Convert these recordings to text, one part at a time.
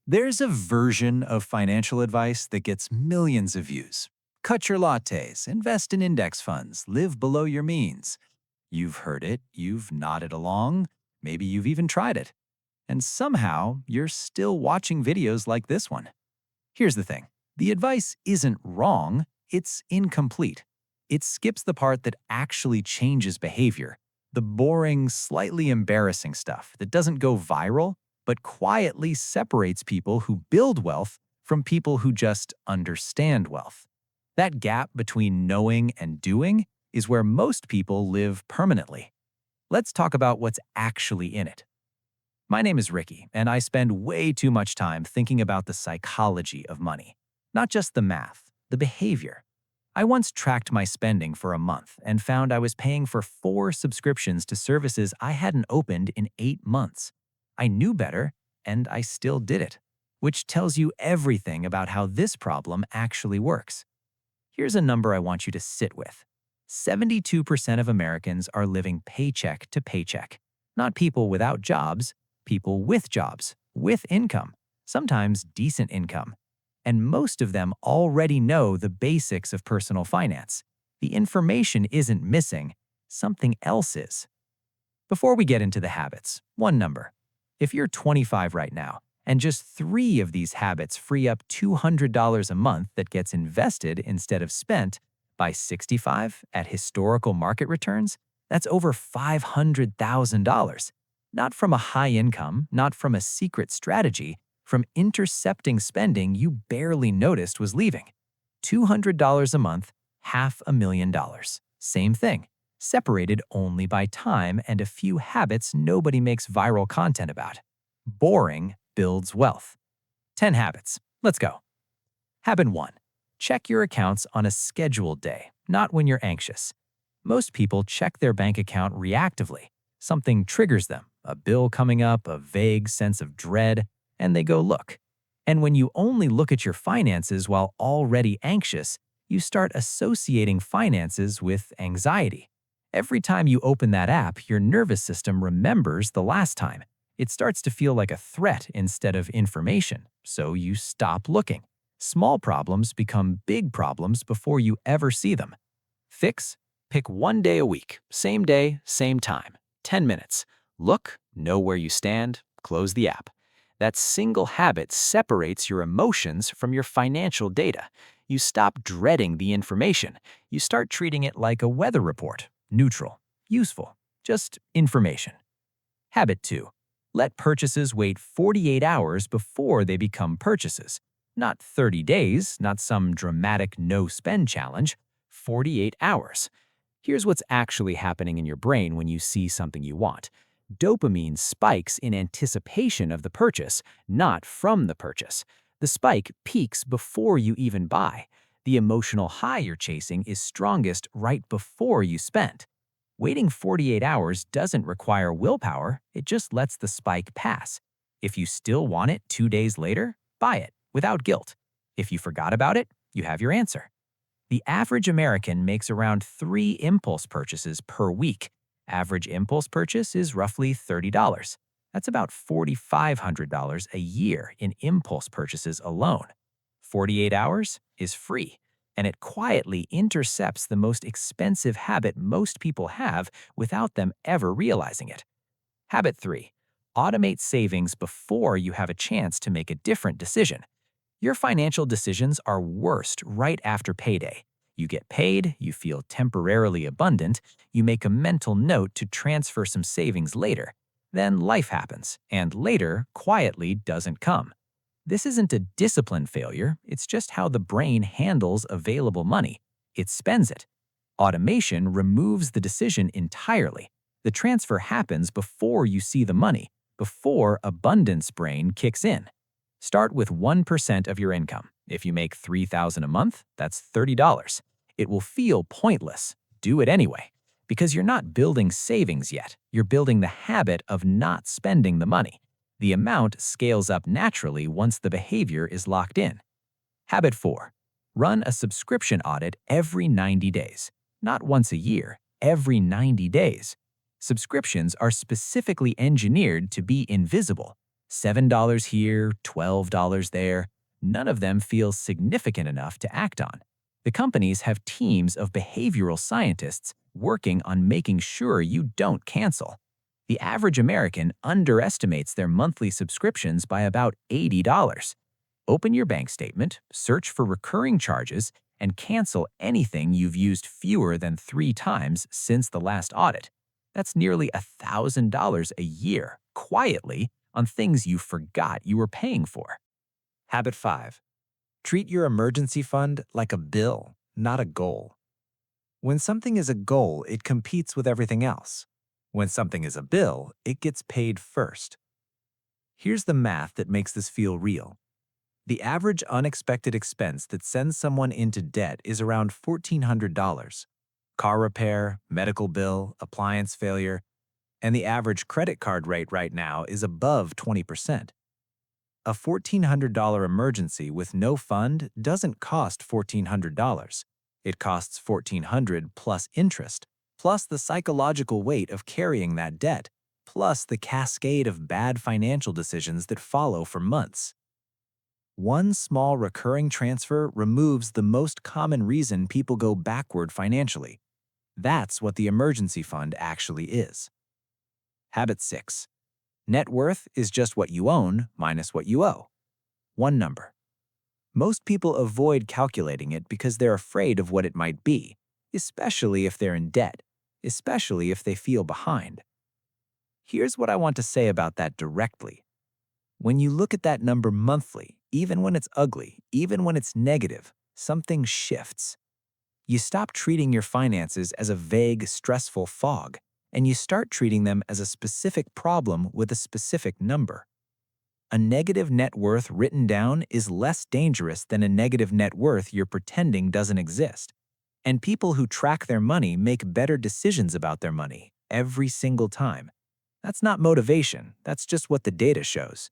There's a version of financial advice that gets millions of views. Cut your lattes, invest in index funds, live below your means. You've heard it, you've nodded along, maybe you've even tried it. And somehow, you're still watching videos like this one. Here's the thing. The advice isn't wrong, it's incomplete. It skips the part that actually changes behavior. The boring, slightly embarrassing stuff that doesn't go viral, but quietly separates people who build wealth from people who just understand wealth. That gap between knowing and doing is where most people live permanently. Let's talk about what's actually in it. My name is Ricky, and I spend way too much time thinking about the psychology of money, not just the math, the behavior. I once tracked my spending for a month and found I was paying for 4 subscriptions to services I hadn't opened in 8 months. I knew better, and I still did it, which tells you everything about how this problem actually works. Here's a number I want you to sit with. 72% of Americans are living paycheck to paycheck. Not people without jobs, people with jobs, with income, sometimes decent income. And most of them already know the basics of personal finance. The information isn't missing, something else is. Before we get into the habits, one number. If you're 25 right now, and just 3 of these habits free up $200 a month that gets invested instead of spent, by 65 at historical market returns, that's over $500,000. Not from a high income, not from a secret strategy, from intercepting spending you barely noticed was leaving. $200 a month, $500,000. Same thing, separated only by time and a few habits nobody makes viral content about. Boring builds wealth. 10 habits. Let's go. Habit 1. Check your accounts on a scheduled day, not when you're anxious. Most people check their bank account reactively. Something triggers them, a bill coming up, a vague sense of dread, and they go look. And when you only look at your finances while already anxious, you start associating finances with anxiety. Every time you open that app, your nervous system remembers the last time. It starts to feel like a threat instead of information, so you stop looking. Small problems become big problems before you ever see them. Fix? Pick one day a week, same day, same time, 10 minutes. Look, know where you stand, close the app. That single habit separates your emotions from your financial data. You stop dreading the information. You start treating it like a weather report, neutral, useful, just information. Habit 2. Let purchases wait 48 hours before they become purchases. Not 30 days, not some dramatic no-spend challenge, 48 hours. Here's what's actually happening in your brain when you see something you want. Dopamine spikes in anticipation of the purchase, not from the purchase. The spike peaks before you even buy. The emotional high you're chasing is strongest right before you spend. Waiting 48 hours doesn't require willpower, it just lets the spike pass. If you still want it 2 days later, buy it, without guilt. If you forgot about it, you have your answer. The average American makes around 3 impulse purchases per week. Average impulse purchase is roughly $30. That's about $4,500 a year in impulse purchases alone. 48 hours is free, and it quietly intercepts the most expensive habit most people have without them ever realizing it. Habit 3. Automate savings before you have a chance to make a different decision. Your financial decisions are worst right after payday. You get paid, you feel temporarily abundant, you make a mental note to transfer some savings later. Then life happens, and later quietly doesn't come. This isn't a discipline failure, it's just how the brain handles available money. It spends it. Automation removes the decision entirely. The transfer happens before you see the money, before abundance brain kicks in. Start with 1% of your income. If you make $3,000 a month, that's $30. It will feel pointless. Do it anyway. Because you're not building savings yet. You're building the habit of not spending the money. The amount scales up naturally once the behavior is locked in. Habit 4. Run a subscription audit every 90 days. Not once a year, every 90 days. Subscriptions are specifically engineered to be invisible. $7 here, $12 there. None of them feels significant enough to act on. The companies have teams of behavioral scientists working on making sure you don't cancel. The average American underestimates their monthly subscriptions by about $80. Open your bank statement, search for recurring charges, and cancel anything you've used fewer than 3 times since the last audit. That's nearly $1,000 a year, quietly, on things you forgot you were paying for. Habit 5. Treat your emergency fund like a bill, not a goal. When something is a goal, it competes with everything else. When something is a bill, it gets paid first. Here's the math that makes this feel real. The average unexpected expense that sends someone into debt is around $1,400. Car repair, medical bill, appliance failure, and the average credit card rate right now is above 20%. A $1,400 emergency with no fund doesn't cost $1,400. It costs $1,400 plus interest, plus the psychological weight of carrying that debt, plus the cascade of bad financial decisions that follow for months. One small recurring transfer removes the most common reason people go backward financially. That's what the emergency fund actually is. Habit 6. Net worth is just what you own minus what you owe. One number. Most people avoid calculating it because they're afraid of what it might be, especially if they're in debt, especially if they feel behind. Here's what I want to say about that directly. When you look at that number monthly, even when it's ugly, even when it's negative, something shifts. You stop treating your finances as a vague, stressful fog, and you start treating them as a specific problem with a specific number. A negative net worth written down is less dangerous than a negative net worth you're pretending doesn't exist. And people who track their money make better decisions about their money every single time. That's not motivation, that's just what the data shows.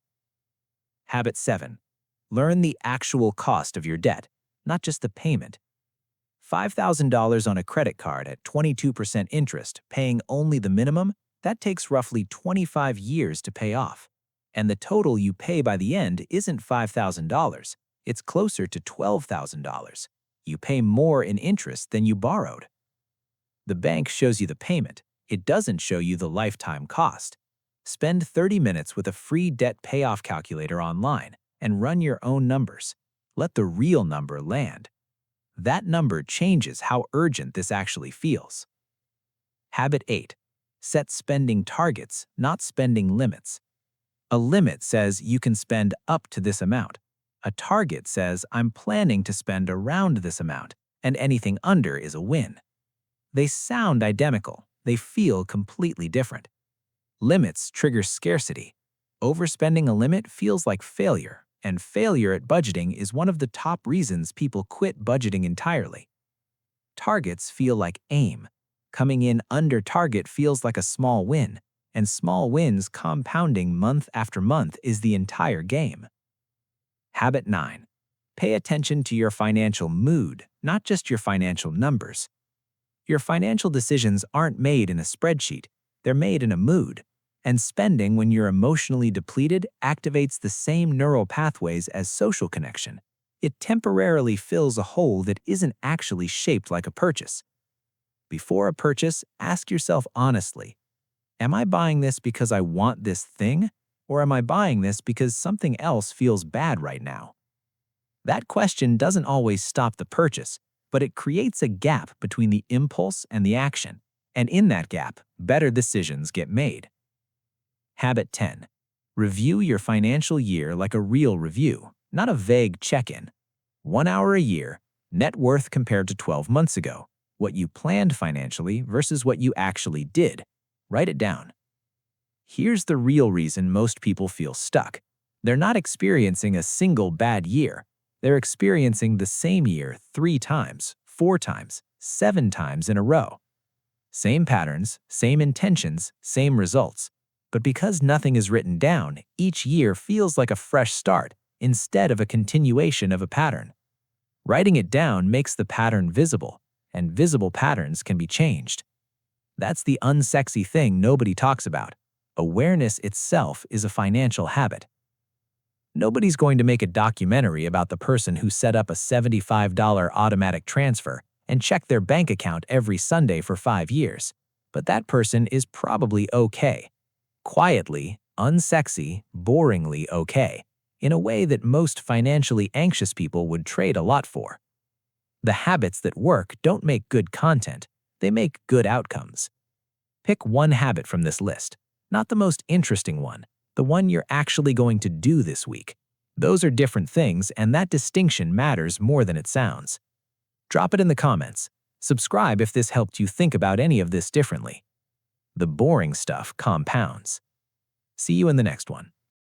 Habit 7. Learn the actual cost of your debt, not just the payment. $5,000 on a credit card at 22% interest, paying only the minimum, that takes roughly 25 years to pay off. And the total you pay by the end isn't $5,000, it's closer to $12,000. You pay more in interest than you borrowed. The bank shows you the payment, it doesn't show you the lifetime cost. Spend 30 minutes with a free debt payoff calculator online and run your own numbers. Let the real number land. That number changes how urgent this actually feels. Habit 8. Set spending targets, not spending limits. A limit says you can spend up to this amount. A target says I'm planning to spend around this amount, and anything under is a win. They sound identical. They feel completely different. Limits trigger scarcity. Overspending a limit feels like failure, and failure at budgeting is one of the top reasons people quit budgeting entirely. Targets feel like aim. Coming in under target feels like a small win, and small wins compounding month after month is the entire game. Habit 9. Pay attention to your financial mood, not just your financial numbers. Your financial decisions aren't made in a spreadsheet, they're made in a mood. And spending when you're emotionally depleted activates the same neural pathways as social connection. It temporarily fills a hole that isn't actually shaped like a purchase. Before a purchase, ask yourself honestly, am I buying this because I want this thing, or am I buying this because something else feels bad right now? That question doesn't always stop the purchase, but it creates a gap between the impulse and the action. And in that gap, better decisions get made. Habit 10. Review your financial year like a real review, not a vague check-in. 1 hour a year, net worth compared to 12 months ago, what you planned financially versus what you actually did. Write it down. Here's the real reason most people feel stuck. They're not experiencing a single bad year. They're experiencing the same year 3 times, 4 times, 7 times in a row. Same patterns, same intentions, same results. But because nothing is written down, each year feels like a fresh start instead of a continuation of a pattern. Writing it down makes the pattern visible, and visible patterns can be changed. That's the unsexy thing nobody talks about. Awareness itself is a financial habit. Nobody's going to make a documentary about the person who set up a $75 automatic transfer and checked their bank account every Sunday for 5 years. But that person is probably okay. Quietly, unsexy, boringly okay, in a way that most financially anxious people would trade a lot for. The habits that work don't make good content, they make good outcomes. Pick one habit from this list, not the most interesting one, the one you're actually going to do this week. Those are different things, and that distinction matters more than it sounds. Drop it in the comments. Subscribe if this helped you think about any of this differently. The boring stuff compounds. See you in the next one.